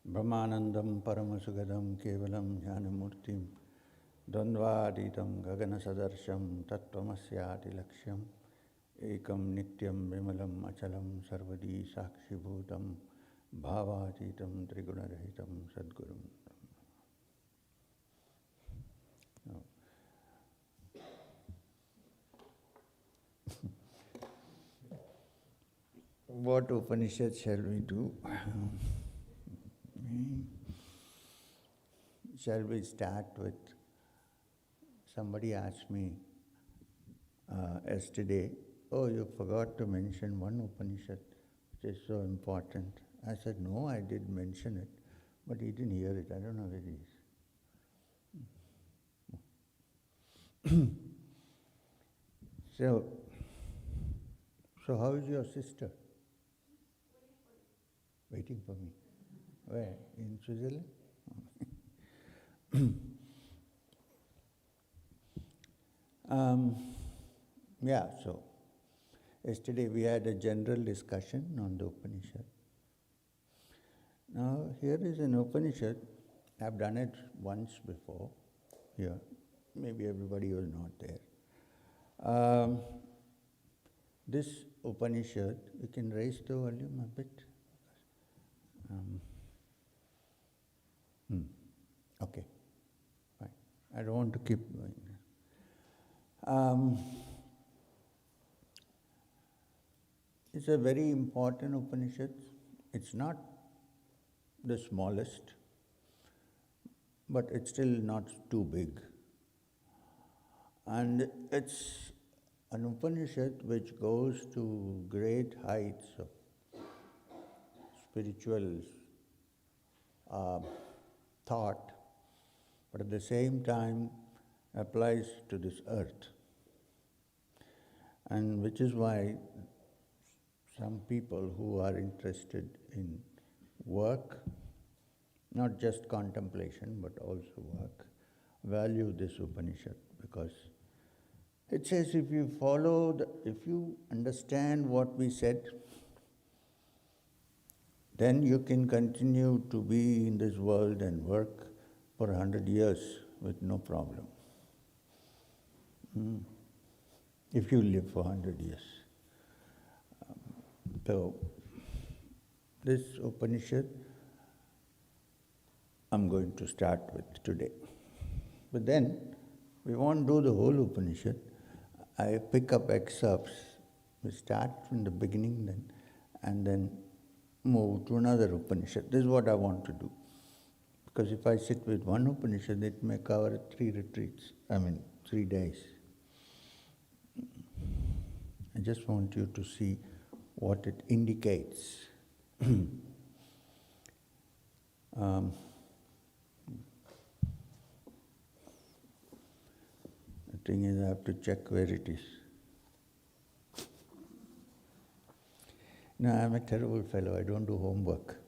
Brahmanandam Paramasugadam Kevalam Jnanamurtim Dvandvadidam Gaganasadarsham Tattvamasya Laksham Ekam Nityam Vimalam Achalam Sarvadi Sakshibhutam Bhavatitam Trigunaраhitam Sadgurum. What Upanishad shall we do? Shall we start with, somebody asked me yesterday, oh, you forgot to mention one Upanishad which is so important. I said, no, I did mention it, but he didn't hear it. I don't know where he is. So how is your sister? Waiting for me. Where? In Switzerland? So yesterday we had a general discussion on the Upanishad. Now here is an Upanishad. I've done it once before here. Maybe everybody was not there. This Upanishad, you can raise the volume a bit. Okay, fine. I don't want to keep going. It's a very important Upanishad. It's not the smallest, but it's still not too big. And it's an Upanishad which goes to great heights of spiritual thought, but at the same time applies to this earth. And which is why some people who are interested in work, not just contemplation but also work, value this Upanishad, because it says if you understand what we said, then you can continue to be in this world and work for 100 years with no problem. If you live for 100 years. So, this Upanishad I'm going to start with today. But then, we won't do the whole Upanishad. I pick up excerpts. We start from the beginning then, and then move to another Upanishad. This is what I want to do. Because if I sit with one Upanishad, it may cover 3 days. I just want you to see what it indicates. The thing is, I have to check where it is. No, I'm a terrible fellow. I don't do homework.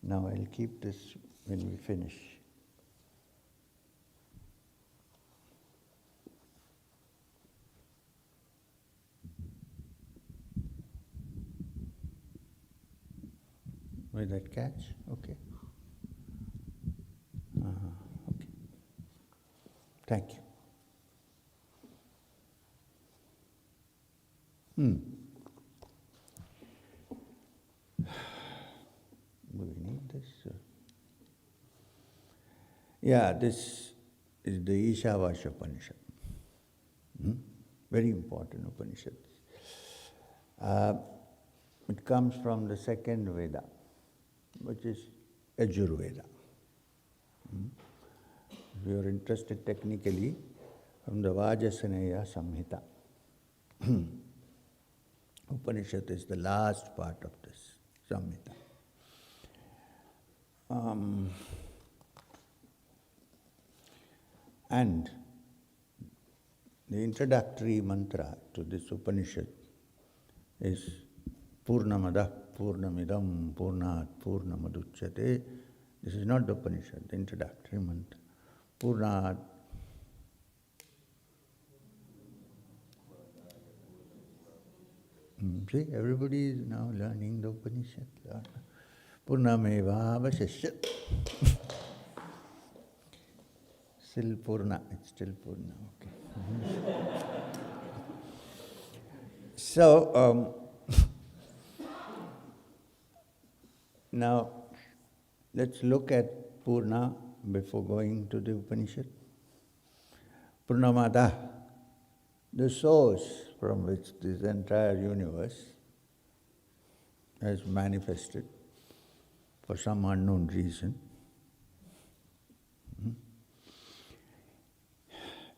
Now I'll keep this when we finish. Will that catch? Okay. Okay. Thank you. Do we need this? Yeah, this is the Īśāvāsyopaniṣad. Very important Upanishad. It comes from the second Veda, which is Yajurveda. If you are interested technically, from the Vajrasaneya Samhita. Upanishad is the last part of this Samhita. And the introductory mantra to this Upanishad is Purnamadah, Purnamidam, Purnat, Purnamaduchyate. This is not the Upanishad, the introductory mantra. Purnat See, everybody is now learning the Upanishad. Purnamadah vasyam. Still Purna, it's still Purna, okay. So, now let's look at Purna before going to the Upanishad. Purnamada, the source from which this entire universe has manifested for some unknown reason,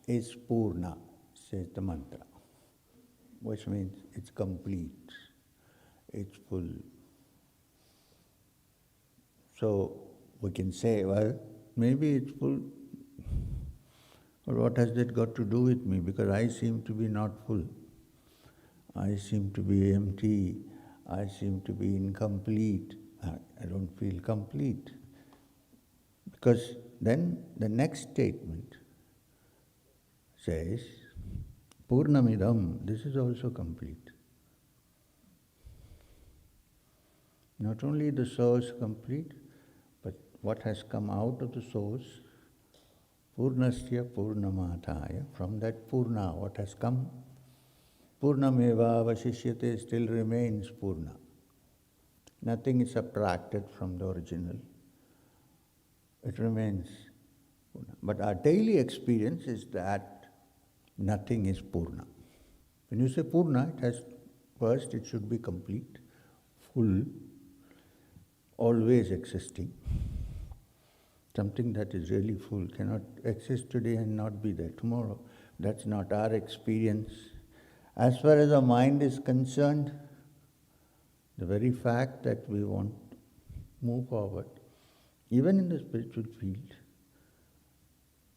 is Purna, says the mantra, which means it's complete, it's full. So we can say, well, maybe it's full, but what has that got to do with me? Because I seem to be not full. I seem to be empty. I seem to be incomplete. I don't feel complete. Because then the next statement says, Purnamidam, this is also complete. Not only the source complete, but what has come out of the source, Purnasya Purnamataya, from that Purna, what has come, Purnameva vashishyate, still remains Purna. Nothing is subtracted from the original. It remains Purna. But our daily experience is that nothing is Purna. When you say Purna, first it should be complete, full, always existing. Something that is really full cannot exist today and not be there tomorrow. That's not our experience. As far as our mind is concerned, the very fact that we want to move forward, even in the spiritual field,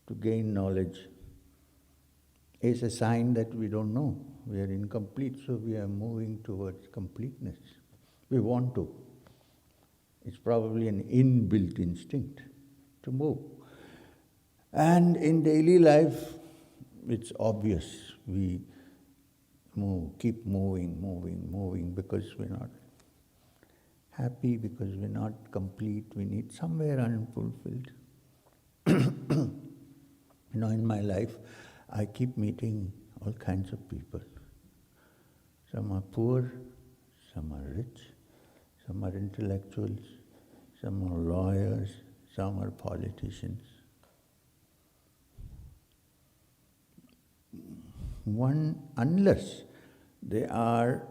to gain knowledge, is a sign that we don't know. We are incomplete, so we are moving towards completeness. We want to. It's probably an inbuilt instinct to move. And in daily life, it's obvious. We keep moving, because we're not happy, because we're not complete. We need somewhere unfulfilled. In my life, I keep meeting all kinds of people. Some are poor, some are rich, some are intellectuals, some are lawyers, some are politicians. Unless they are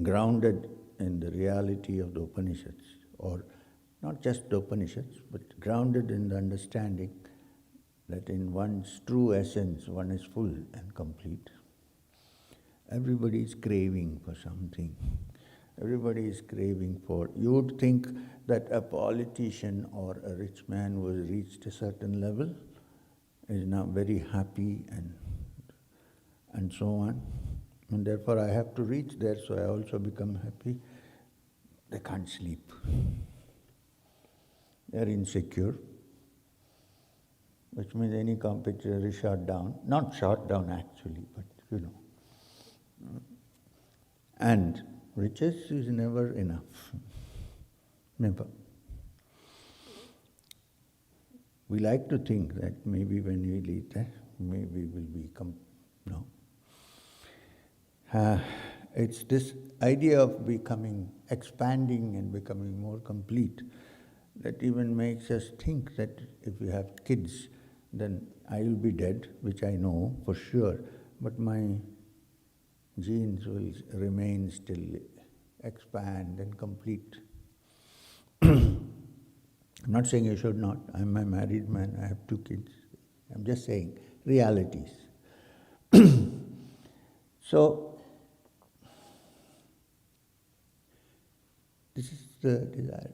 grounded in the reality of the Upanishads, or not just the Upanishads, but grounded in the understanding that in one's true essence, one is full and complete. Everybody is craving for something. Everybody is craving for... You would think that a politician or a rich man who has reached a certain level is now very happy and so on. And therefore I have to reach there, so I also become happy. They can't sleep. They are insecure, which means any competitor is shot down. Not shot down actually, but And riches is never enough. Never. We like to think that maybe when we leave there, maybe we'll become... No. It's this idea of expanding and becoming more complete that even makes us think that if we have kids, then I will be dead, which I know for sure, but my genes will remain still, expand and complete. I'm not saying you should not. I'm a married man, I have 2 kids. I'm just saying realities. So, this is the desire.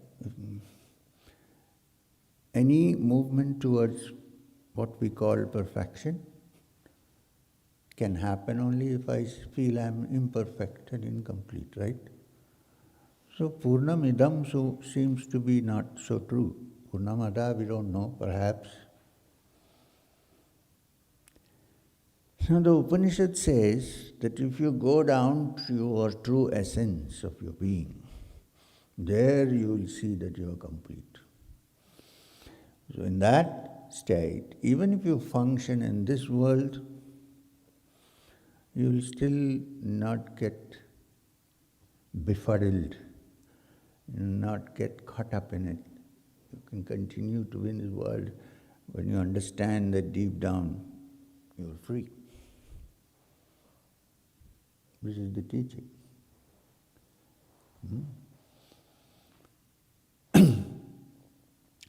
Any movement towards what we call perfection can happen only if I feel I'm imperfect and incomplete, right? So Purnamidam seems to be not so true. Purnamada, we don't know, perhaps. Now the Upanishad says that if you go down to your true essence of your being, there you will see that you are complete. So in that state, even if you function in this world, you will still not get befuddled, not get caught up in it. You can continue to be in this world when you understand that deep down you are free. This is the teaching.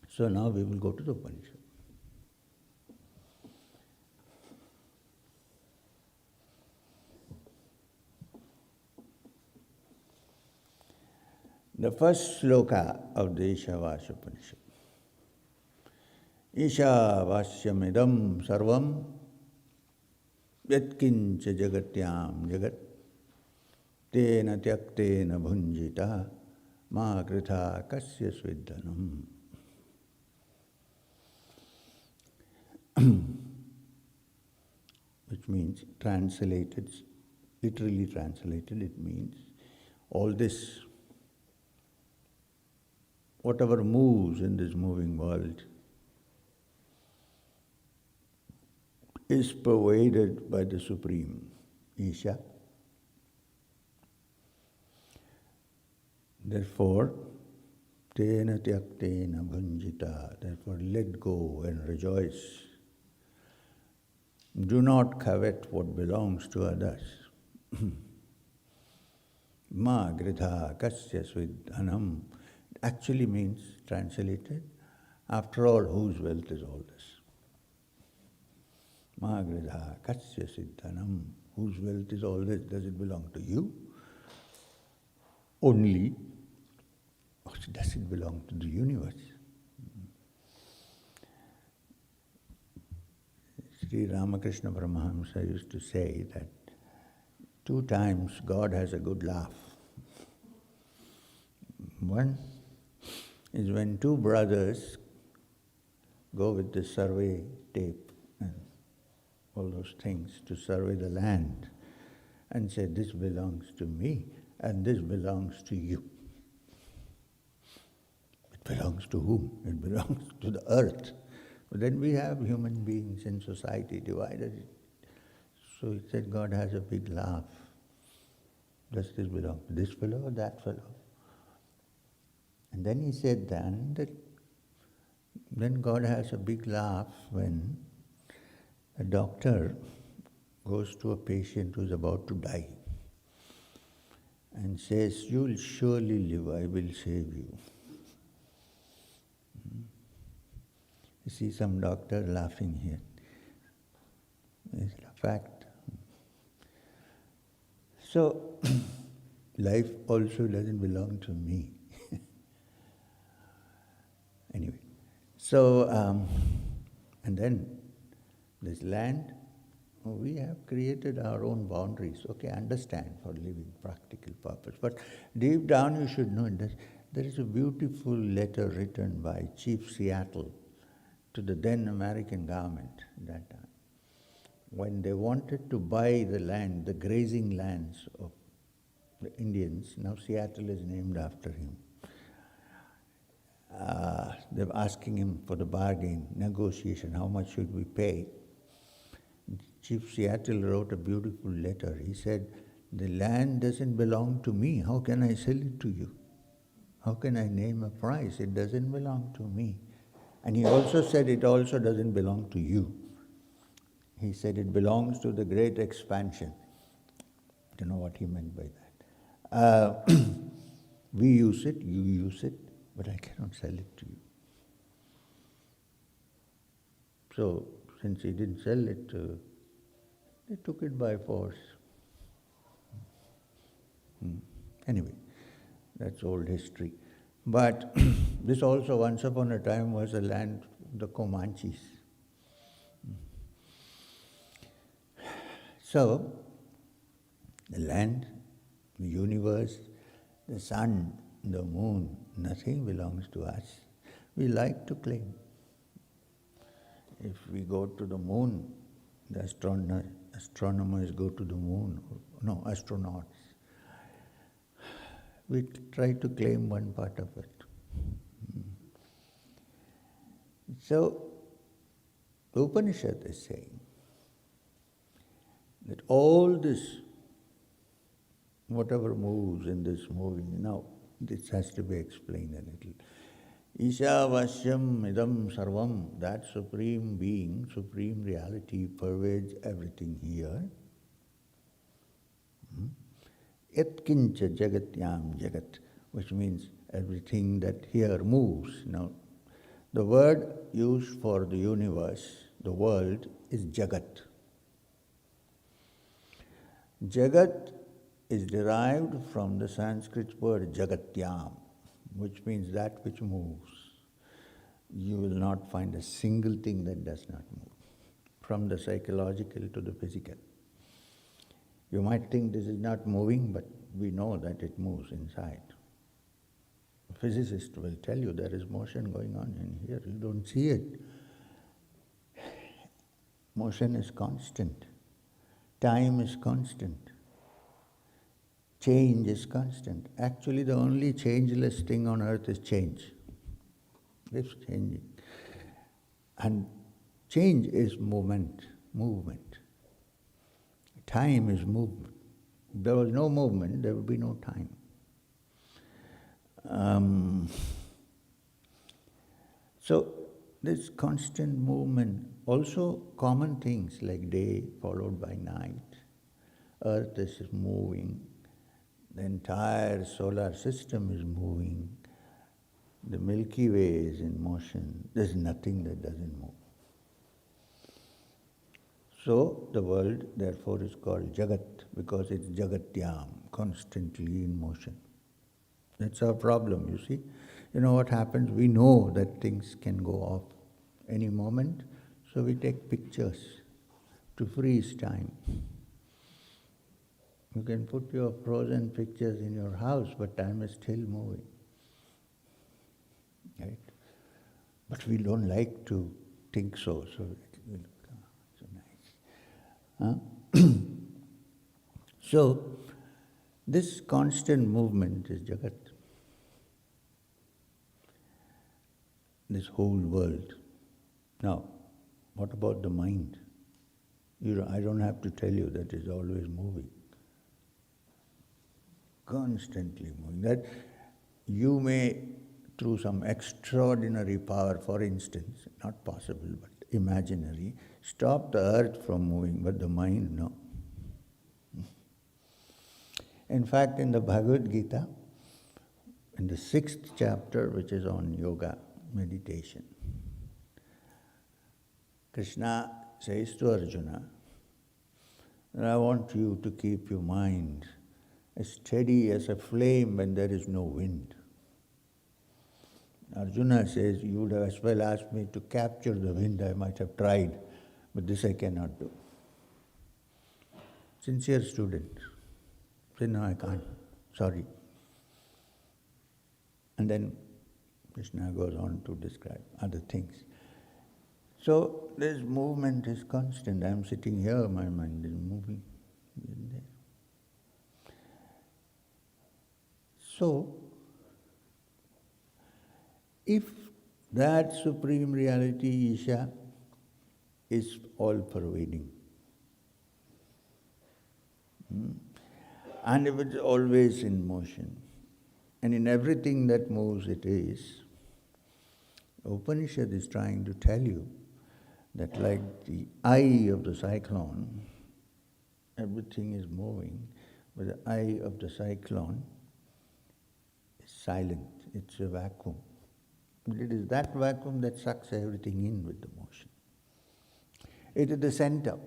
So now we will go to the Upanishad. The first shloka of the Īśāvāsyopaniṣad. Īśāvāsyam sarvam yatkinca jagatyam jagat Tena Tyaktena Bhunjita ma kritha kasya svidhanam. Which means, literally translated, it means all this, whatever moves in this moving world, is pervaded by the Supreme, Isha. Therefore, Tena Tyaktena Bhunjita, therefore let go and rejoice. Do not covet what belongs to others. Ma gridha kasya svidhanam actually means, translated, after all, whose wealth is all this? Ma gridha kasya svidhanam, whose wealth is all this? Does it belong to you only? Or does it belong to the universe? Sri Ramakrishna Paramahamsa used to say that 2 times God has a good laugh. One is when 2 brothers go with the survey tape and all those things to survey the land and say, this belongs to me and this belongs to you. It belongs to whom? It belongs to the earth. But then we have human beings in society divided. So he said, God has a big laugh. Does this belong to this fellow or that fellow? And then he said then God has a big laugh when a doctor goes to a patient who's about to die and says, you will surely live, I will save you. You see some doctor laughing here. It's a fact. So, life also doesn't belong to me. Anyway, so, and then this land, we have created our own boundaries. Okay, understand, for living practical purpose. But deep down you should know that there is a beautiful letter written by Chief Seattle to the then American government that time, when they wanted to buy the land, the grazing lands of the Indians. Now Seattle is named after him. They were asking him for the bargain, negotiation, how much should we pay? Chief Seattle wrote a beautiful letter. He said, the land doesn't belong to me. How can I sell it to you? How can I name a price? It doesn't belong to me. And he also said it also doesn't belong to you. He said it belongs to the great expansion. I don't know what he meant by that. We use it, you use it, but I cannot sell it to you. So, since he didn't sell it, they took it by force. Anyway, that's old history. But this also once upon a time was a land of the Comanches. So, the land, the universe, the sun, the moon, nothing belongs to us. We like to claim. If we go to the moon, the astronomers go to the moon. No, astronauts. We try to claim one part of it. So, the Upanishad is saying that all this, whatever moves in this moving, now this has to be explained a little. Īśāvāsyam idam sarvam, that supreme being, supreme reality pervades everything here. Yatkincha jagatyam jagat, which means everything that here moves. Now, the word used for the universe, the world, is jagat. Jagat is derived from the Sanskrit word jagatyam, which means that which moves. You will not find a single thing that does not move, from the psychological to the physical. You might think this is not moving, but we know that it moves inside. A physicist will tell you there is motion going on in here. You don't see it. Motion is constant. Time is constant. Change is constant. Actually, the only changeless thing on earth is change. It's changing. And change is movement. Time is movement. If there was no movement, there would be no time. So, this constant movement, also common things like day followed by night, earth is moving, the entire solar system is moving, the Milky Way is in motion, there's nothing that doesn't move. So, the world therefore is called jagat, because it's jagatyam, constantly in motion. That's our problem, you see. You know what happens? We know that things can go off any moment, so we take pictures to freeze time. You can put your frozen pictures in your house, but time is still moving. Right? But we don't like to think so it will become so nice. So, this constant movement is jagat. This whole world. Now, what about the mind? I don't have to tell you that it's always moving. Constantly moving. That you may, through some extraordinary power, for instance, not possible but imaginary, stop the earth from moving, but the mind, no. In fact, in the Bhagavad Gita, in the 6th chapter, which is on yoga, meditation, Krishna says to Arjuna, I want you to keep your mind as steady as a flame when there is no wind. Arjuna says, you would have as well asked me to capture the wind, I might have tried, but this I cannot do. Sincere student. Say, no, I can't, sorry. And then Krishna goes on to describe other things. So this movement is constant. I am sitting here, my mind is moving. There. So, if that supreme reality, Isha, is all-pervading, and if it's always in motion, and in everything that moves it is, Upanishad is trying to tell you that like the eye of the cyclone, everything is moving, but the eye of the cyclone is silent, it's a vacuum. It is that vacuum that sucks everything in with the motion. It is the center.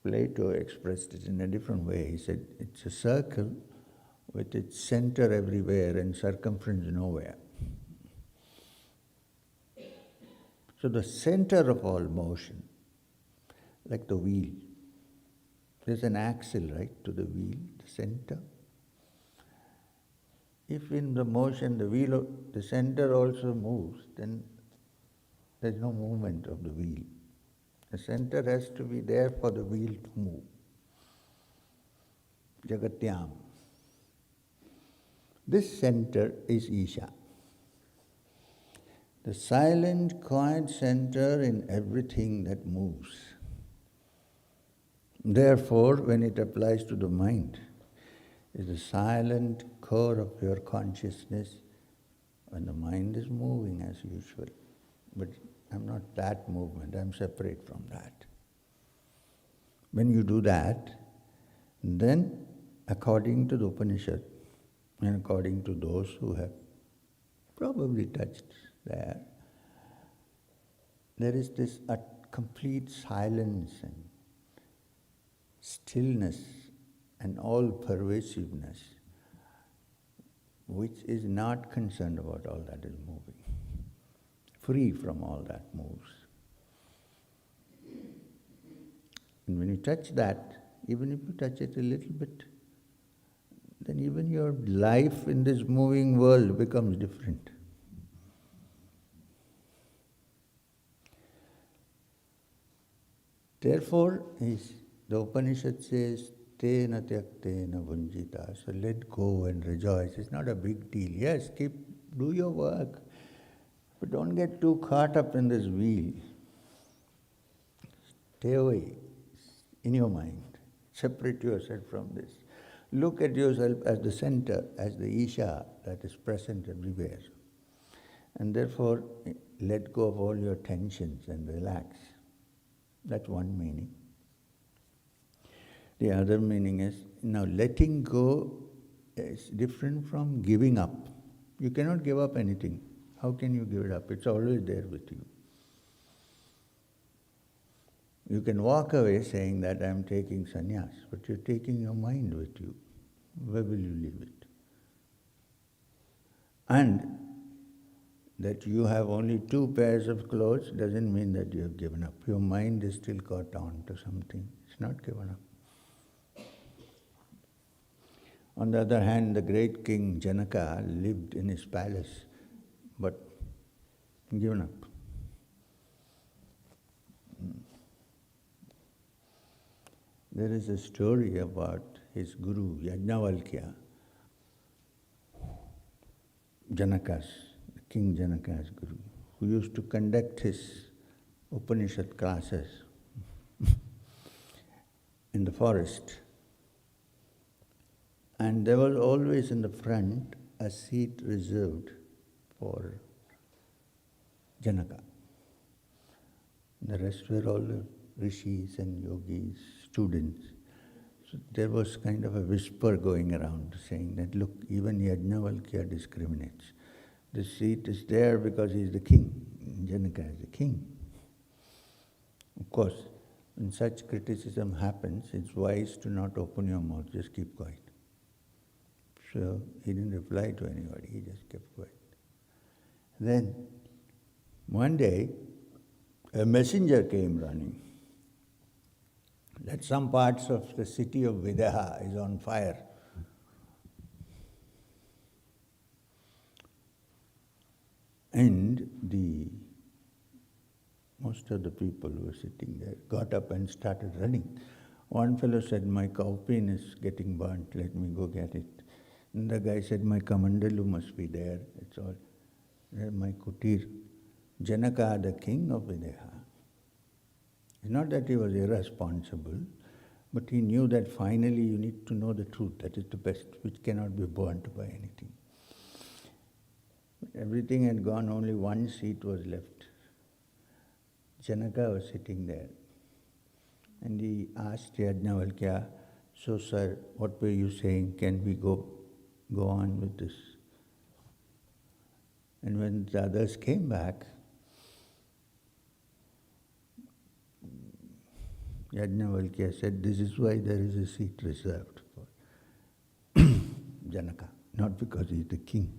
Plato expressed it in a different way. He said, it's a circle with its center everywhere and circumference nowhere. So the center of all motion, like the wheel, there's an axle, right, to the wheel, the center. If in the motion the wheel, the center also moves, then There's no movement of the wheel. The center has to be there for the wheel to move. Jagatyam. This center is Isha. The silent, quiet center in everything that moves. Therefore, when it applies to the mind, is the silent core of your consciousness when the mind is moving as usual. But I'm not that movement, I'm separate from that. When you do that, then according to the Upanishad, and according to those who have probably touched there is this complete silence and stillness and all-pervasiveness, which is not concerned about all that is moving, free from all that moves. And when you touch that, even if you touch it a little bit, then even your life in this moving world becomes different. Therefore, the Upanishad says, Tena, Tyaktena, Bhunjita. So let go and rejoice. It's not a big deal. Yes, do your work, but don't get too caught up in this wheel. Stay away in your mind. Separate yourself from this. Look at yourself as the center, as the Isha that is present everywhere. And therefore, let go of all your tensions and relax. That's one meaning. The other meaning is, now letting go is different from giving up. You cannot give up anything. How can you give it up? It's always there with you. You can walk away saying that I'm taking sannyas, but you're taking your mind with you. Where will you leave it? And that you have only 2 pairs of clothes doesn't mean that you have given up. Your mind is still caught on to something. It's not given up. On the other hand, the great king Janaka lived in his palace, but given up. There is a story about his guru, Yajnavalkya, King Janaka's guru, who used to conduct his Upanishad classes in the forest. And there was always in the front a seat reserved for Janaka. The rest were all the rishis and yogis, students. So there was kind of a whisper going around saying that, look, even Yajnavalkya discriminates. The seat is there because he is the king. Janaka is the king. Of course, when such criticism happens, it's wise to not open your mouth, just keep quiet. So he didn't reply to anybody, he just kept quiet. Then, one day, a messenger came running that some parts of the city of Videha is on fire. And most of the people who were sitting there got up and started running. One fellow said, my cowpin is getting burnt, let me go get it. And the guy said, my kamandalu must be there, it's all. My kutir. Janaka, the king of Videha. It's not that he was irresponsible, but he knew that finally you need to know the truth, that is the best, which cannot be burnt by anything. Everything had gone, only one seat was left. Janaka was sitting there. And he asked Yajnavalkya, so sir, what were you saying? Can we go on with this? And when the others came back, Yajnavalkya said, this is why there is a seat reserved for Janaka, not because he is the king.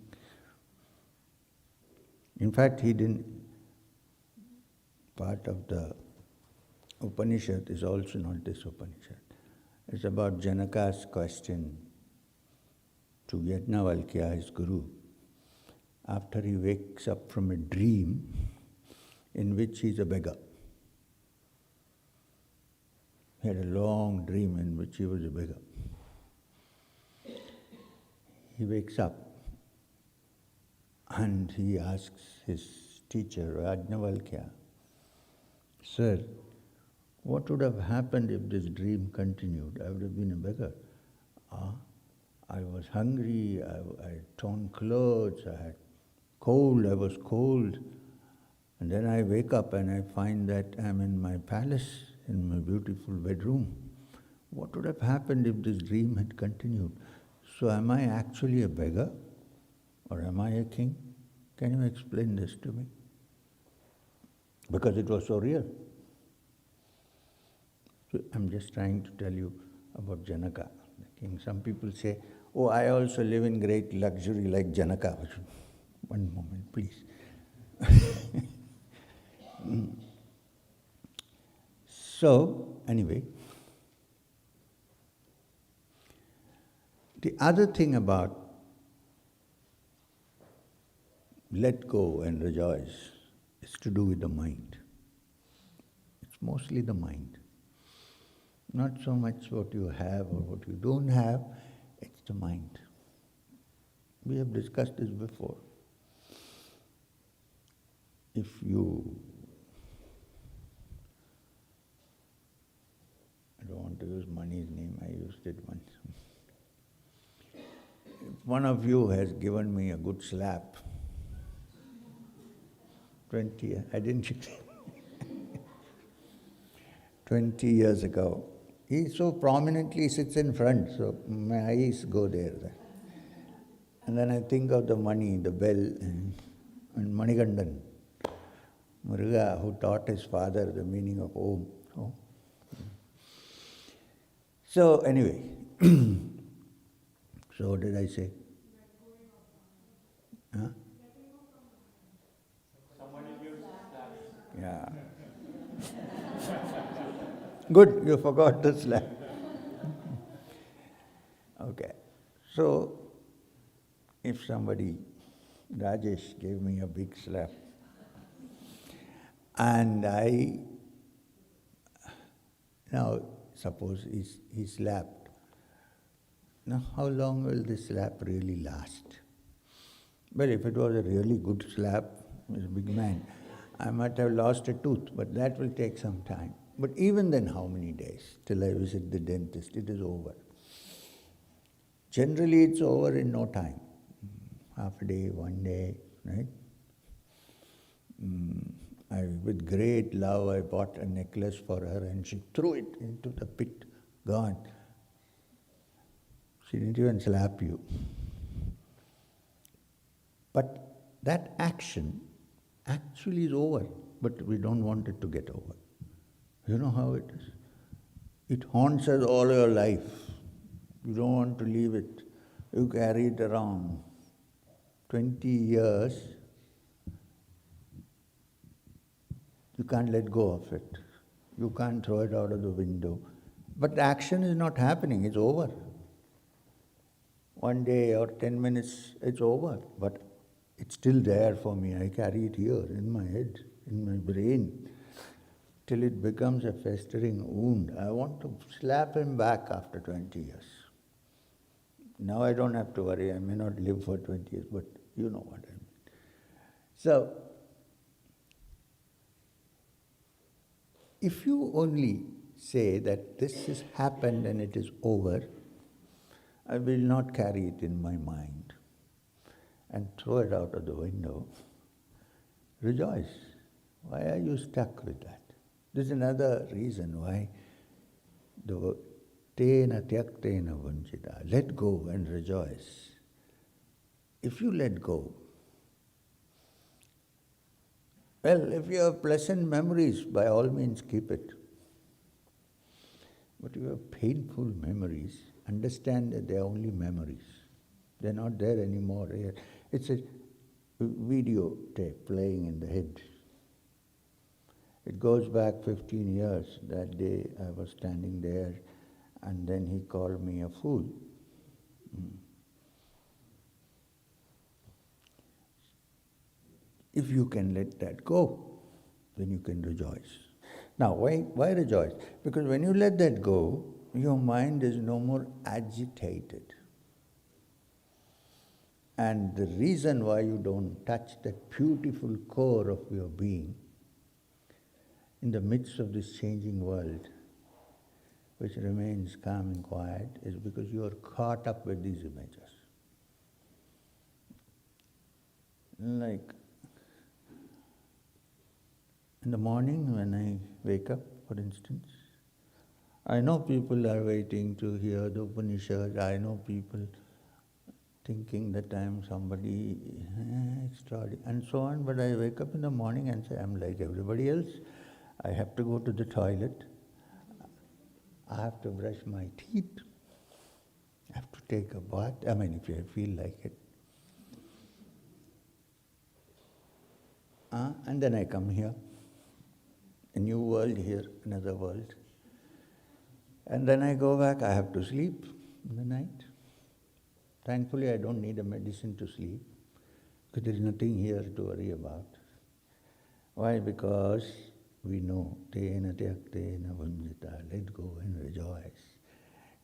In fact, part of the Upanishad is also not this Upanishad. It's about Janaka's question to Yajnavalkya, his guru. After he wakes up from a dream in which he's a beggar. He had a long dream in which he was a beggar. He wakes up and he asks his teacher, Yajnavalkya, "Sir, what would have happened if this dream continued? I would have been a beggar. I was hungry, I had torn clothes, I was cold. And then I wake up and I find that I'm in my palace, in my beautiful bedroom. What would have happened if this dream had continued? So am I actually a beggar? Or am I a king? Can you explain this to me?" Because it was so real. So I'm just trying to tell you about Janaka, the king. Some people say, "Oh, I also live in great luxury like Janaka." One moment, please. So, anyway, the other thing about let go and rejoice is to do with the mind. It's mostly the mind. Not so much what you have or what you don't have, it's the mind. We have discussed this before. If you, I don't want to use money's name, I used it once. If one of you has given me a good slap, 20 years ago, he so prominently sits in front, so my eyes go there. And then I think of the money, the bell, and Manikandan, Muruga, who taught his father the meaning of Om. So anyway, so what did I say? Huh? Somebody gives slap. Yeah. Good, you forgot the slap. Okay. So, if somebody, Rajesh, gave me a big slap, and now suppose he slapped, now how long will this slap really last? Well, if it was a really good slap, he's a big man, I might have lost a tooth, but that will take some time. But even then, how many days till I visit the dentist? It is over. Generally, it's over in no time. Half a day, 1 day, right? With great love, I bought a necklace for her and she threw it into the pit. Gone. She didn't even slap you. But that action actually is over, but we don't want it to get over. You know how it is? It haunts us all your life. You don't want to leave it. You carry it around. 20 years, you can't let go of it. You can't throw it out of the window. But the action is not happening, it's over. 1 day or 10 minutes, it's over. But it's still there for me. I carry it here in my head, in my brain, till it becomes a festering wound. I want to slap him back after 20 years. Now I don't have to worry, I may not live for 20 years, but you know what I mean. So, if you only say that this has happened and it is over, I will not carry it in my mind and throw it out of the window. Rejoice. Why are you stuck with that? This is another reason why the Tena, Tyaktena, Bhunjita, let go and rejoice. If you let go, well, if you have pleasant memories, by all means keep it. But if you have painful memories, understand that they are only memories. They are not there anymore. It's a video tape playing in the head. It goes back 15 years. That day I was standing there and then he called me a fool. If you can let that go, then you can rejoice. Now, why rejoice? Because when you let that go, your mind is no more agitated. And the reason why you don't touch that beautiful core of your being in the midst of this changing world, which remains calm and quiet, is because you are caught up with these images. Like in the morning when I wake up, for instance, I know people are waiting to hear the Upanishads. I know people thinking that I am somebody extraordinary and so on, but I wake up in the morning and say, I'm like everybody else. I have to go to the toilet. I have to brush my teeth. I have to take a bath. I mean, if I feel like it. And then I come here. A new world here, another world. And then I go back. I have to sleep in the night. Thankfully, I don't need a medicine to sleep, because there is nothing here to worry about. Why? Because we know, Tena, Tyaktena, Bhunjita, let go and rejoice.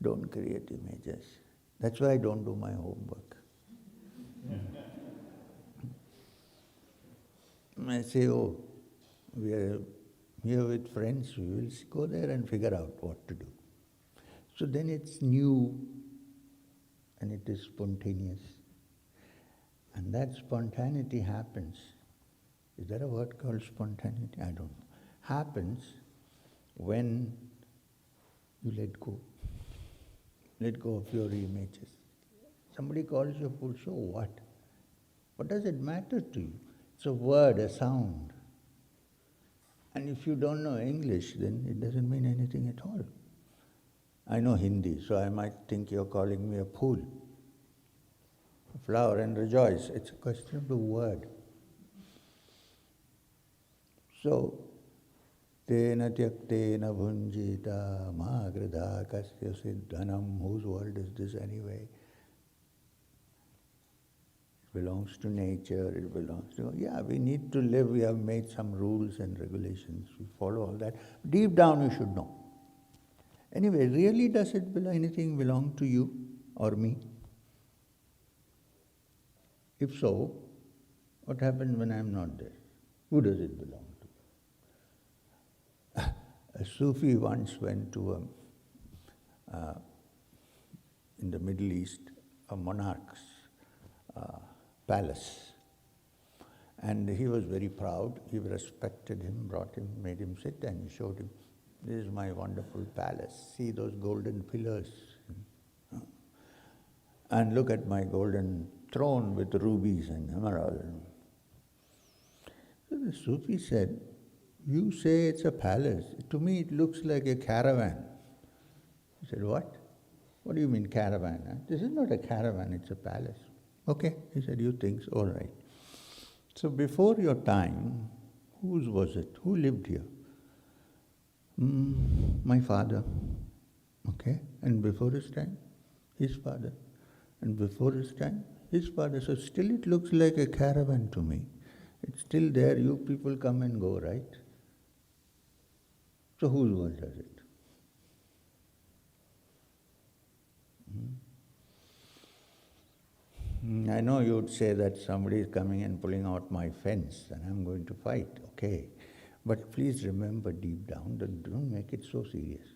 Don't create images. That's why I don't do my homework. I say, oh, we are here with friends, we will go there and figure out what to do. So then it's new and it is spontaneous. And that spontaneity happens. Is there a word called spontaneity? I don't know. Happens when you let go. Let go of your images. Somebody calls you a fool, so what? What does it matter to you? It's a word, a sound. And if you don't know English, then it doesn't mean anything at all. I know Hindi, so I might think you're calling me a fool. Flower and rejoice. It's a question of the word. So, Tena Tyaktena Bhunjita Magradha Kasya Siddhanam. Whose world is this anyway? It belongs to nature, it belongs to... Yeah, we need to live, we have made some rules and regulations, we follow all that. Deep down you should know. Anyway, really does anything belong to you or me? If so, what happens when I am not there? Who does it belong to? A Sufi once went to in the Middle East, a monarch's palace. And he was very proud. He respected him, brought him, made him sit, and he showed him, this is my wonderful palace. See those golden pillars. And look at my golden throne with rubies and emerald. So the Sufi said, you say it's a palace. To me it looks like a caravan. He said, what? What do you mean caravan? Huh? This is not a caravan, it's a palace. Okay, he said, you think so, all right. So before your time, whose was it? Who lived here? My father. Okay, and before his time, his father. And before his time, his father. So still it looks like a caravan to me. It's still there, you people come and go, right? So whose world is it? I know you would say that somebody is coming and pulling out my fence and I'm going to fight, okay. But please remember deep down that don't make it so serious.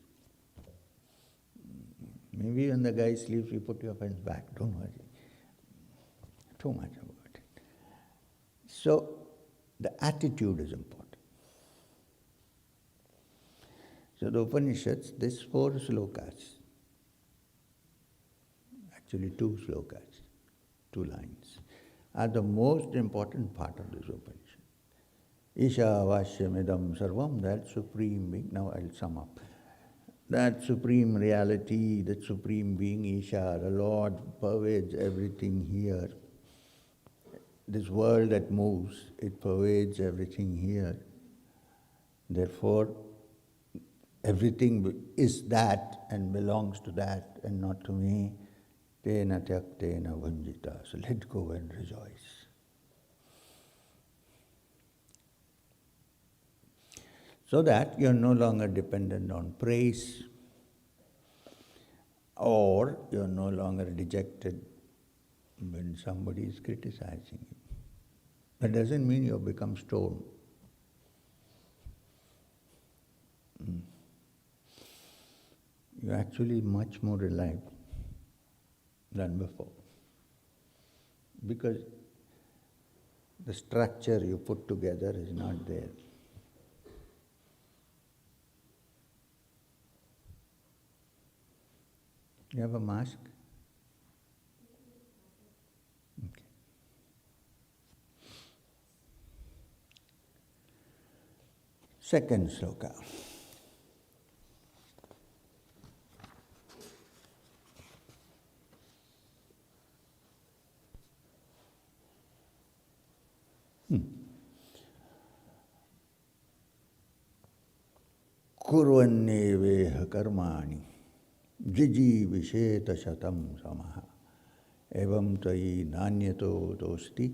Maybe when the guy sleeps, you put your fence back, don't worry. Too much about it. So, the attitude is important. So the Upanishads, these 4 shlokas, actually 2 shlokas, 2 lines, are the most important part of this Upanishad. Īśāvāsyam idam sarvam, that supreme being. Now I'll sum up. That supreme reality, that supreme being, Isha, the Lord, pervades everything here. This world that moves, it pervades everything here. Therefore, everything is that and belongs to that and not to me. Tena Tyaktena Bhunjita. So let go and rejoice. so that you're no longer dependent on praise, or you're no longer dejected when somebody is criticizing you. That doesn't mean you've become stone. You're actually much more alive than before. Because the structure you put together is not there. You have a mask? Okay. Second sloka. Kurvanneveha karmāni jijīvisheta shatam samaha evam tayi nanyato dosti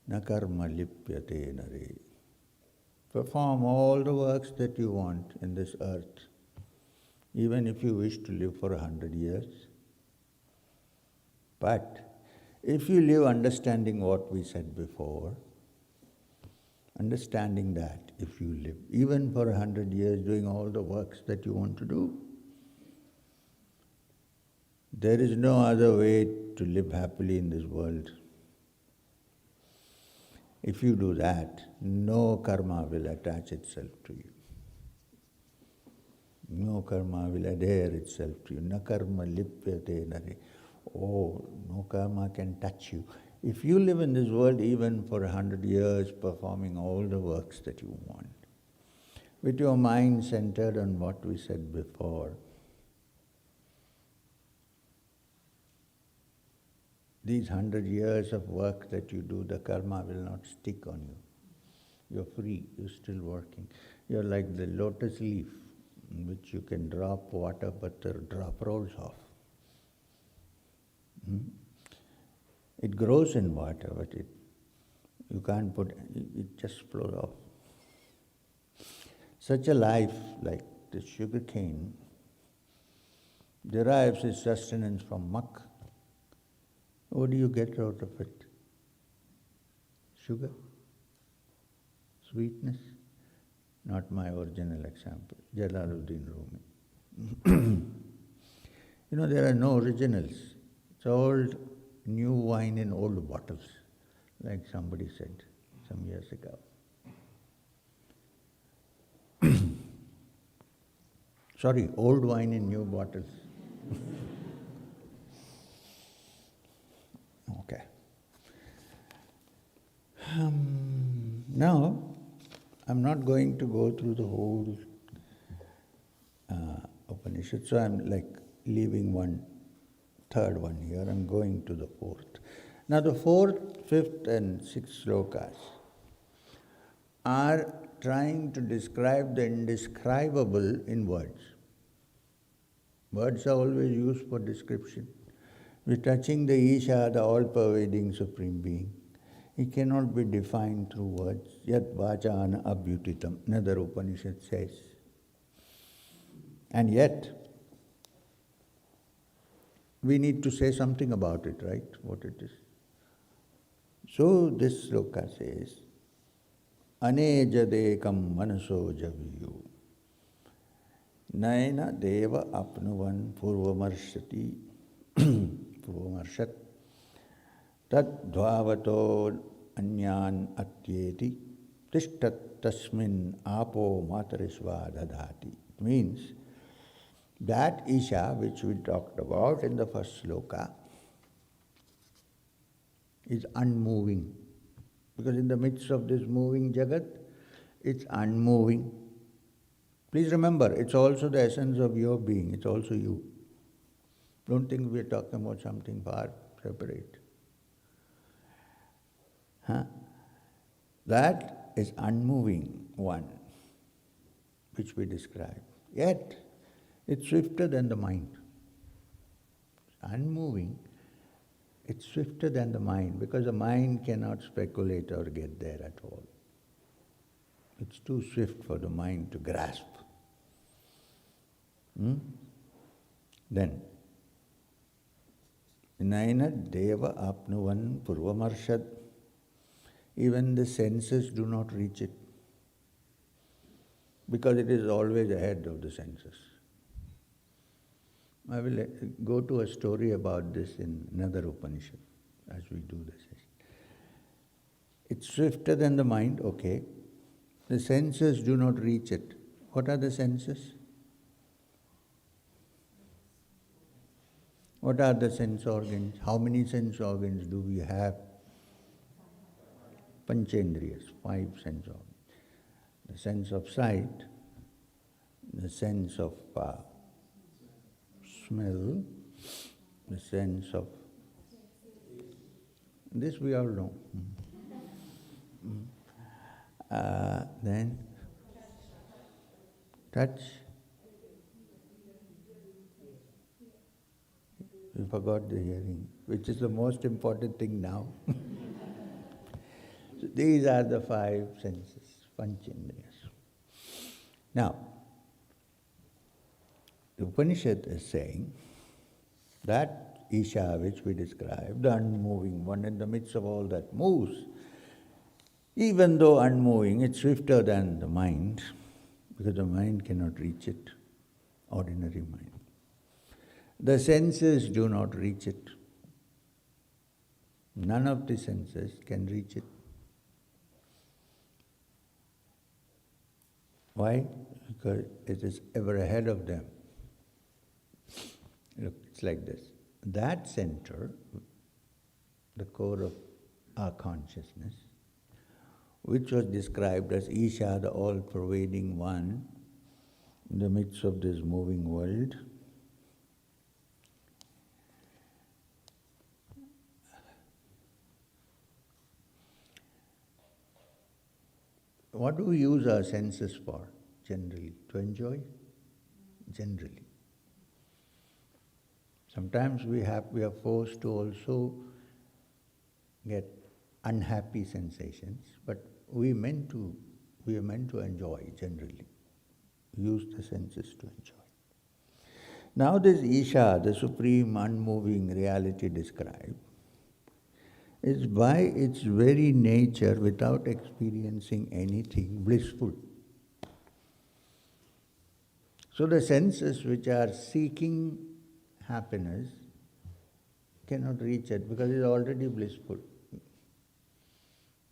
na karma lipyate nare. Perform all the works that you want in this earth, even if you wish to live for 100 years. But if you live understanding what we said before, understanding that if you live even for 100 years doing all the works that you want to do, there is no other way to live happily in this world. If you do that, no karma will attach itself to you. No karma will adhere itself to you. Na karma lipyate nare. Oh, no karma can touch you. If you live in this world even for 100 years, performing all the works that you want, with your mind centered on what we said before, these 100 years of work that you do, the karma will not stick on you. You're free, you're still working. You're like the lotus-leaf, in which you can drop water, but the drop rolls off. It grows in water, but you can't put it just flows off. Such a life, like the sugar cane, derives its sustenance from muck. What do you get out of it? Sugar? Sweetness? Not my original example. Jalaluddin Rumi. There are no originals. It's all new wine in old bottles, like somebody said some years ago. Sorry, old wine in new bottles. Okay. Now, I'm not going to go through the whole Upanishad, so I'm like leaving third one here. I'm going to the fourth. Now the fourth, fifth and sixth slokas are trying to describe the indescribable in words. Words are always used for description. We're touching the Isha, the all-pervading Supreme Being. He cannot be defined through words. Yat vachana abhyutitam, another Upanishad says. And yet, we need to say something about it, right? What it is. So this sloka says, Anejadekam manaso javiyu Naina deva apnuvan purvamarshati purvamarshat tad dvavato anyan atyeti tishtat tasmin apo matarisva dadhati. It means that Isha, which we talked about in the first sloka, is unmoving. Because in the midst of this moving jagat, it's unmoving. Please remember, it's also the essence of your being, it's also you. Don't think we're talking about something far separate. That is unmoving one, which we describe. Yet, it's swifter than the mind. It's unmoving, it's swifter than the mind, because the mind cannot speculate or get there at all. It's too swift for the mind to grasp. Then, Naina deva apnuvan purvamarshad. Even the senses do not reach it, because it is always ahead of the senses. I will go to a story about this in another Upanishad as we do this. It's swifter than the mind, okay. The senses do not reach it. What are the senses? What are the sense organs? How many sense organs do we have? Panchendriyas, 5 sense organs. The sense of sight, the sense of smell, the sense of... This we all know. Then touch. We forgot the hearing, which is the most important thing now. So these are the 5 senses, panchendriyas. Now, the Upanishad is saying that Isha, which we described, the unmoving one in the midst of all that moves, even though unmoving, it's swifter than the mind, because the mind cannot reach it, ordinary mind. The senses do not reach it. None of the senses can reach it. Why? Because it is ever ahead of them. Look, it's like this. That center, the core of our consciousness, which was described as Isha, the all-pervading one, in the midst of this moving world, what do we use our senses for, generally? To enjoy? Generally. Sometimes we are forced to also get unhappy sensations, but we are meant to enjoy generally. Use the senses to enjoy. Now this Isha, the supreme unmoving reality described, is by its very nature, without experiencing anything, blissful. So the senses which are seeking happiness cannot reach it because it's already blissful.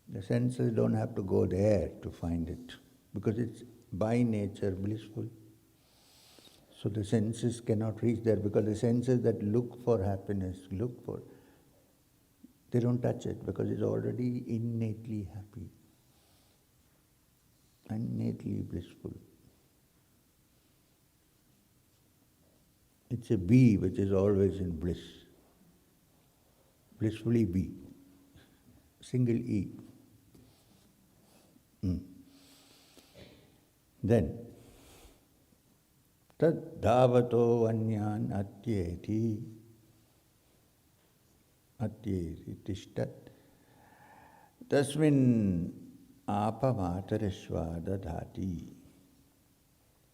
The senses don't have to go there to find it because it's by nature blissful. So the senses cannot reach there because the senses that look for happiness, they don't touch it because it's already innately happy, innately blissful. It's a bee which is always in bliss. Blissfully bee. Single E. Then, tad dhavato vanyan atyeti tishtat tasmin apamatarashva dadhati.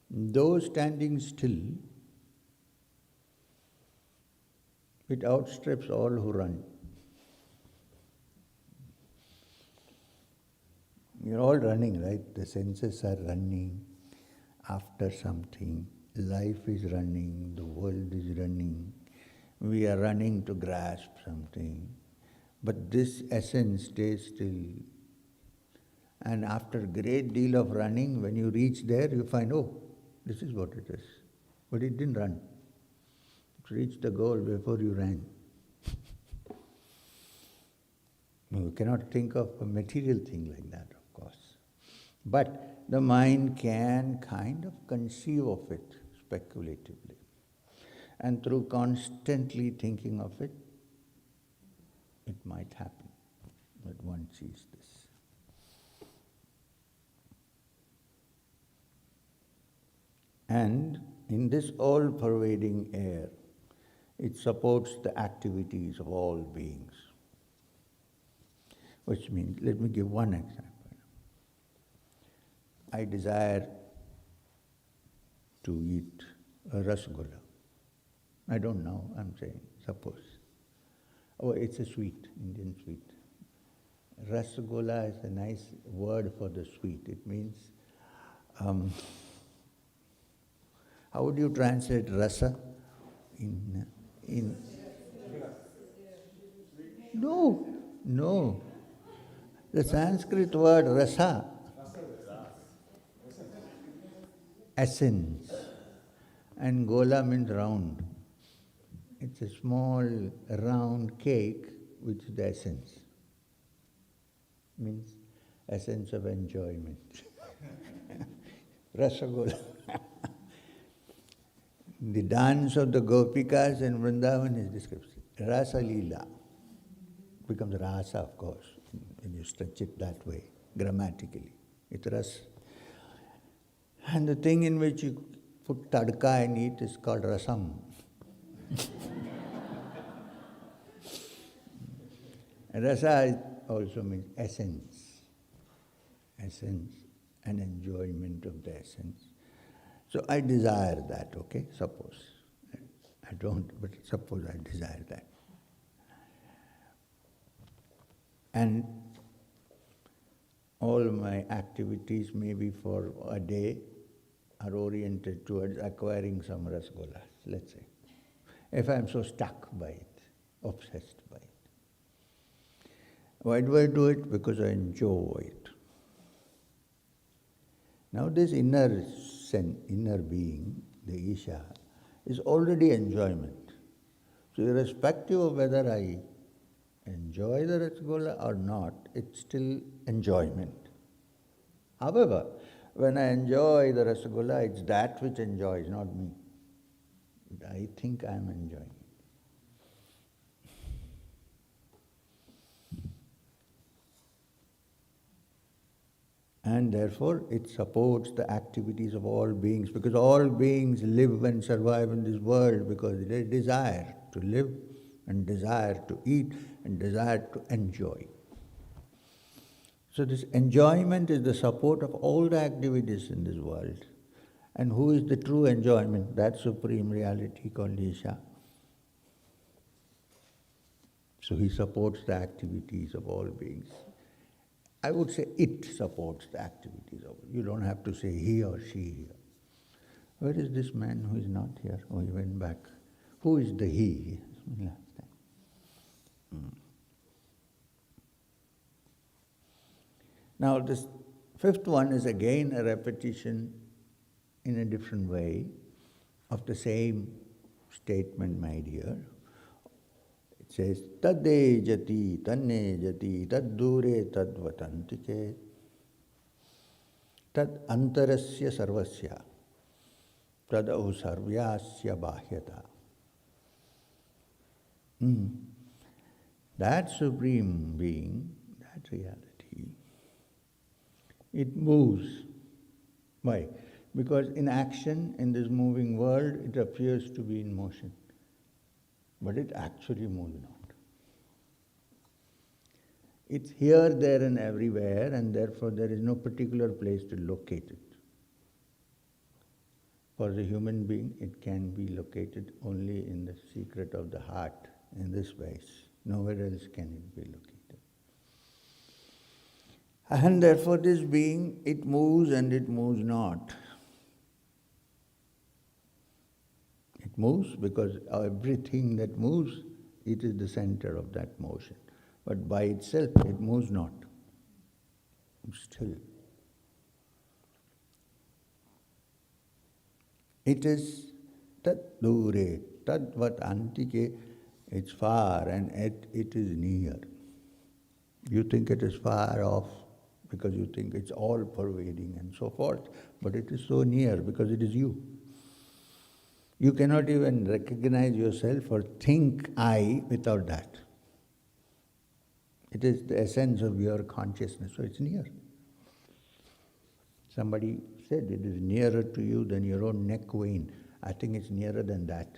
Though standing still, it outstrips all who run. You're all running, right? The senses are running after something. Life is running, the world is running. We are running to grasp something. But this essence stays still. And after a great deal of running, when you reach there, you find, oh, this is what it is. But it didn't run. It reached the goal before you ran. You cannot think of a material thing like that, of course. But the mind can kind of conceive of it speculatively. And through constantly thinking of it, it might happen that one sees this. And in this all-pervading air, it supports the activities of all beings. Which means, let me give one example. I desire to eat a rasgola. I don't know, I'm saying, suppose. Oh, it's a sweet, Indian sweet. Rasgola is a nice word for the sweet. It means, how would you translate rasa? No. The Sanskrit word rasa, essence, and gola means round. It's a small round cake which is the essence. Means essence of enjoyment. Rasagola. The dance of the Gopikas in Vrindavan is described. Rasa Leela becomes rasa, of course, when you stretch it that way, grammatically. It's ras. And the thing in which you put tadka and eat is called rasam. Rasa also means essence and enjoyment of the essence. So I desire that, okay, suppose. I don't, but suppose I desire that. And all my activities, maybe for a day, are oriented towards acquiring some rasgolas, let's say. If I'm so stuck by it, obsessed by it. Why do I do it? Because I enjoy it. Now this inner being, the Isha, is already enjoyment. So irrespective of whether I enjoy the rasgola or not, it's still enjoyment. However, when I enjoy the rasgola, it's that which enjoys, not me. I think I am enjoying it. And therefore, it supports the activities of all beings, because all beings live and survive in this world because they desire to live and desire to eat and desire to enjoy. So this enjoyment is the support of all the activities in this world. And who is the true enjoyment? That supreme reality called Isha. So he supports the activities of all beings. I would say it supports the activities of. You don't have to say he or she here. Where is this man who is not here? Oh, he went back. Who is the he? Last time. Now this fifth one is again a repetition in a different way of the same statement, my dear. It says, tadde jati, tanne jati, tad dure tad vatantike, tad antarasya sarvasya, tad sarvyasya bāhyata. That supreme being, that reality, it moves. Why? Because in action, in this moving world, it appears to be in motion. But it actually moves not. It's here, there and everywhere, and therefore there is no particular place to locate it. For the human being, it can be located only in the secret of the heart, in this place. Nowhere else can it be located. And therefore this being, it moves and it moves not. It moves because everything that moves, it is the center of that motion. But by itself, it moves not. It's still. It is tat dure, tat vat antike, it's far and it is near. You think it is far off because you think it's all pervading and so forth, but it is so near because it is you. You cannot even recognize yourself or think I without that. It is the essence of your consciousness, so it's near. Somebody said it is nearer to you than your own neck vein. I think it's nearer than that.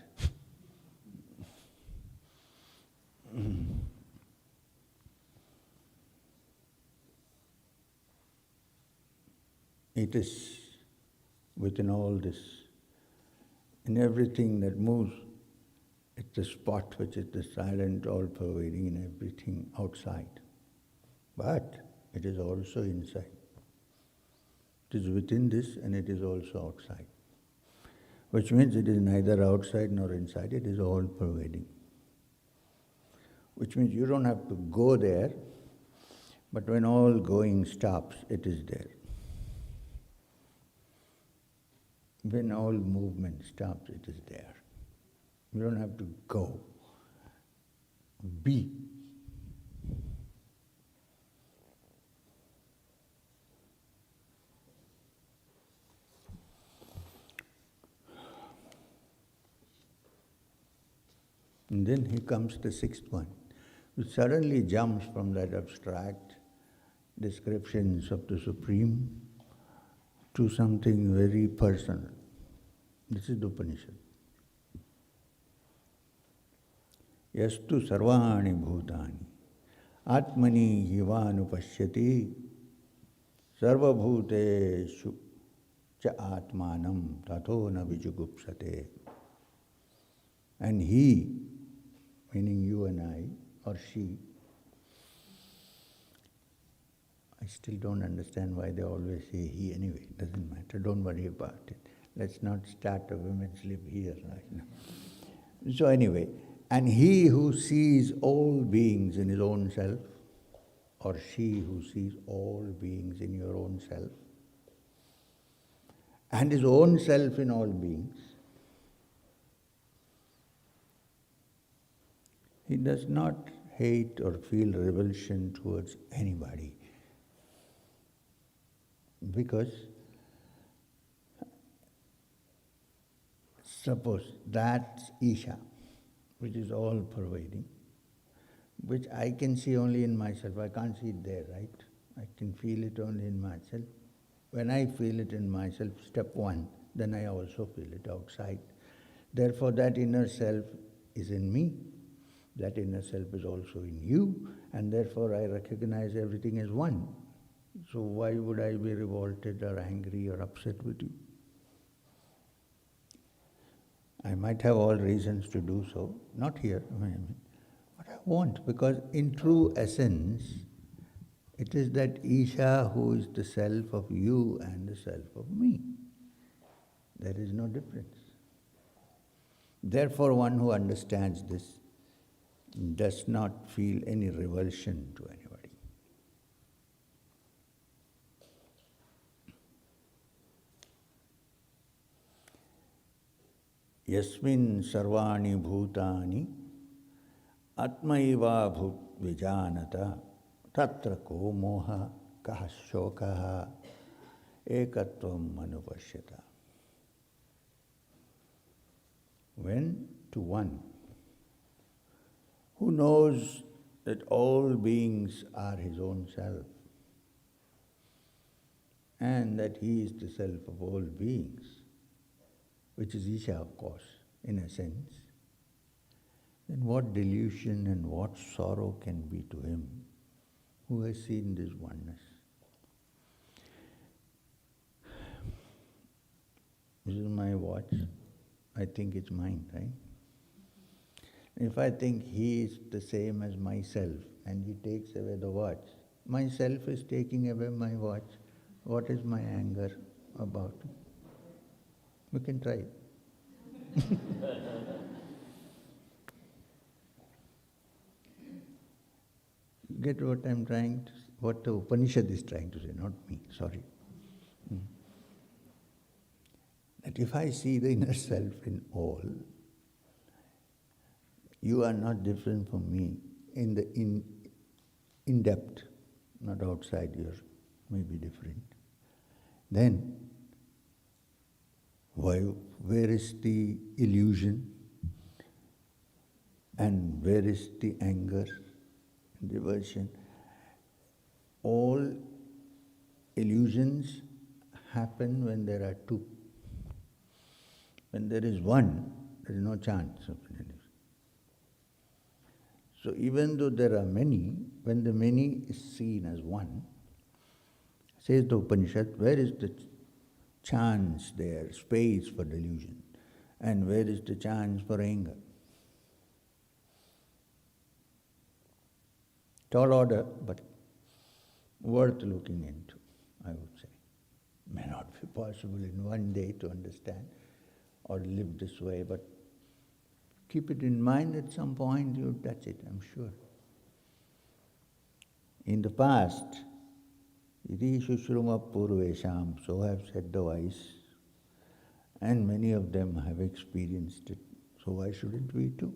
It is within all this, in everything that moves, it's the spot which is the silent, all-pervading in everything outside. But it is also inside. It is within this and it is also outside. Which means it is neither outside nor inside, it is all-pervading. Which means you don't have to go there, but when all going stops, it is there. When all movement stops, it is there. You don't have to go. Be. And then here comes the sixth one, which suddenly jumps from that abstract descriptions of the Supreme to something very personal. This is the Upanishad. Yastu sarvāni bhūtāni atmani hivanupashyati sarvabhūteshu cha atmanam tato na vijugupsate. And he, meaning you and I, or she, I still don't understand why they always say he anyway, it doesn't matter, don't worry about it. Let's not start a women's lib here right now. So anyway, and he who sees all beings in his own self, or she who sees all beings in your own self, and his own self in all beings, he does not hate or feel revulsion towards anybody. Because suppose that's Isha, which is all pervading, which I can see only in myself. I can't see it there, right? I can feel it only in myself. When I feel it in myself, step one, then I also feel it outside. Therefore, that inner self is in me. That inner self is also in you, and therefore I recognize everything as one. So why would I be revolted or angry or upset with you? I might have all reasons to do so, not here, but I won't, because in true essence, it is that Isha who is the self of you and the self of me. There is no difference. Therefore, one who understands this does not feel any revulsion to anybody. Yasmin sarvāni bhūtāni atmaiva bhūt vijanata tatra ko moha kaha shokaha ekatvam manupashyata. When to one who knows that all beings are his own self and that he is the self of all beings, which is Isha, of course, in a sense, then what delusion and what sorrow can be to him who has seen this oneness? This is my watch. I think it's mine, right? If I think he is the same as myself and he takes away the watch, myself is taking away my watch. What is my anger about? We can try it. Get what I'm trying to, what the Upanishad is trying to say, not me, sorry. That if I see the inner self in all, you are not different from me in depth, not outside, you may be different. Then, where is the illusion and where is the anger and aversion? All illusions happen when there are two. When there is one, there is no chance of an illusion. So even though there are many, when the many is seen as one, Says the Upanishad, where is the chance there, space for delusion? And where is the chance for anger? Tall order, but worth looking into, I would say. May not be possible in one day to understand or live this way, but keep it in mind. At some point you'll touch it, I'm sure. In the past, iti shushruma purvesham, so have said the wise, and many of them have experienced it, so why shouldn't we too?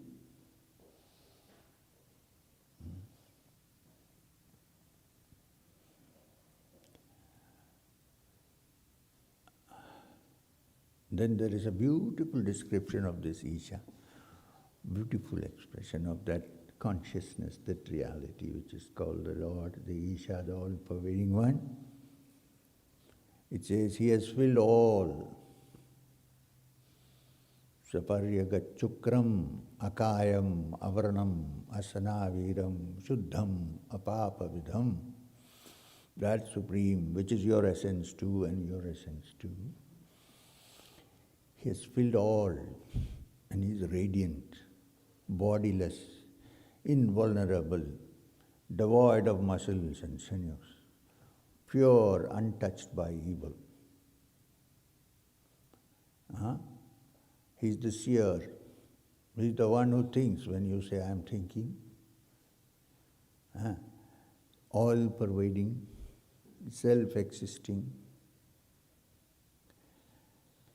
Then there is a beautiful description of this Isha, beautiful expression of that consciousness, that reality which is called the Lord, the Isha, the all-pervading one. It says, He has filled all. Sa Paryagachhu akayam avaranam asanaviram shuddham apapavidham. That Supreme, which is your essence too and your essence too. He has filled all, and He is radiant, bodiless, invulnerable, devoid of muscles and sinews, pure, untouched by evil. He's the seer. He's the one who thinks when you say, I am thinking. All-pervading, self-existing,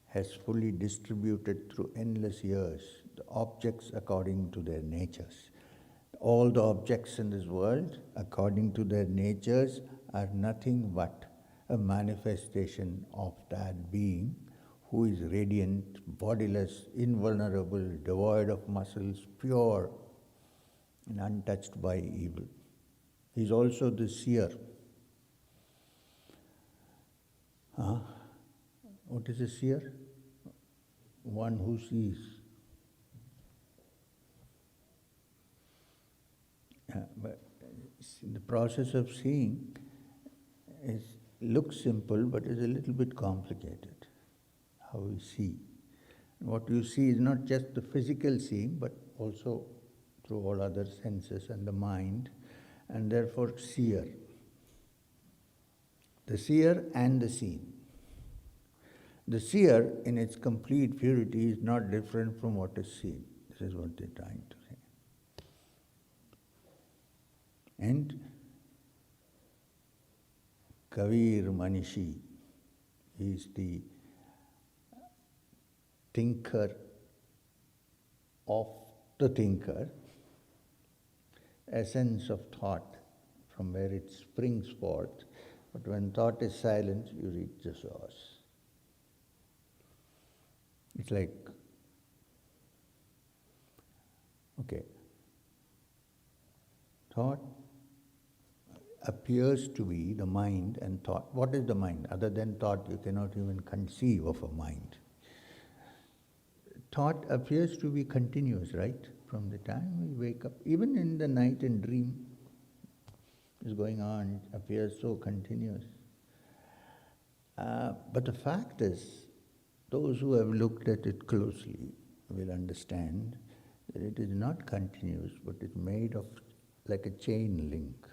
has fully distributed through endless years the objects according to their natures. All the objects in this world, according to their natures, are nothing but a manifestation of that being who is radiant, bodiless, invulnerable, devoid of muscles, pure, and untouched by evil. He is also the seer. What is a seer? One who sees. But the process of seeing looks simple, but is a little bit complicated. How we see. What you see is not just the physical seeing, but also through all other senses and the mind, and therefore seer. The seer and the seen. The seer, in its complete purity, is not different from what is seen. This is what they're trying to say. And Kavir Manishi is the thinker of the thinker, essence of thought, from where it springs forth. But when thought is silent, you reach the source. It's like, thought appears to be the mind and thought. What is the mind? Other than thought, you cannot even conceive of a mind. Thought appears to be continuous, right? From the time we wake up, even in the night and dream, is going on, it appears so continuous. But the fact is, those who have looked at it closely will understand that it is not continuous, but it's made of like a chain link.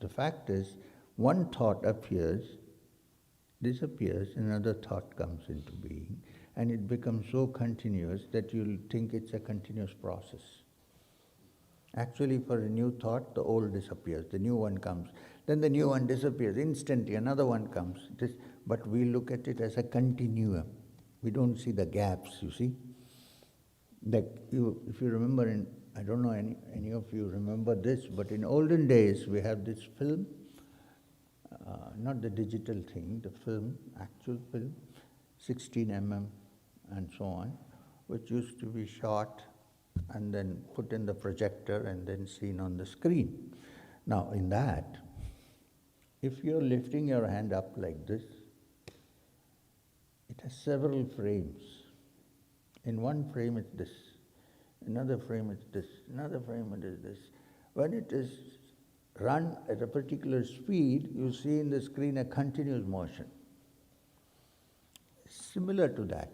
The fact is, one thought appears, disappears, another thought comes into being, and it becomes so continuous that you'll think it's a continuous process. Actually, for a new thought, the old disappears, the new one comes, then the new one disappears, instantly another one comes. But we look at it as a continuum. We don't see the gaps, you see. If you remember, I don't know any of you remember this, but in olden days we have this film, not the digital thing, the film, actual film, 16 mm and so on, which used to be shot and then put in the projector and then seen on the screen. Now in that, if you're lifting your hand up like this, it has several frames. In one frame it's this, another frame it's this, another frame it is this. When it is run at a particular speed, you see in the screen a continuous motion. Similar to that,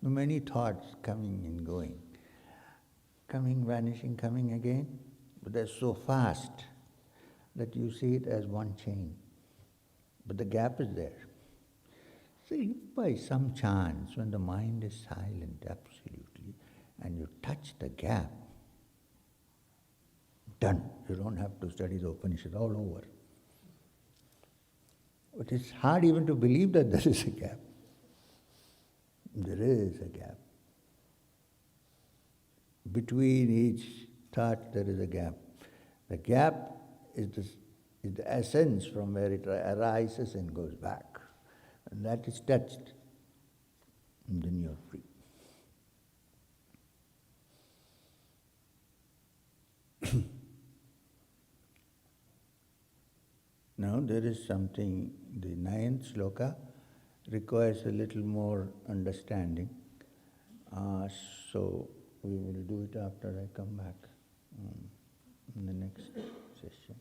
many thoughts coming and going, coming, vanishing, coming again, but they're so fast that you see it as one chain. But the gap is there. So if by some chance, when the mind is silent absolutely, and you touch the gap, done. You don't have to study the Upanishads all over. But it's hard even to believe that there is a gap. There is a gap. Between each thought there is a gap. The gap is the essence from where it arises and goes back. And that is touched. And then you are free. Now there is something, the 9th shloka requires a little more understanding. So we will do it after I come back in the next session.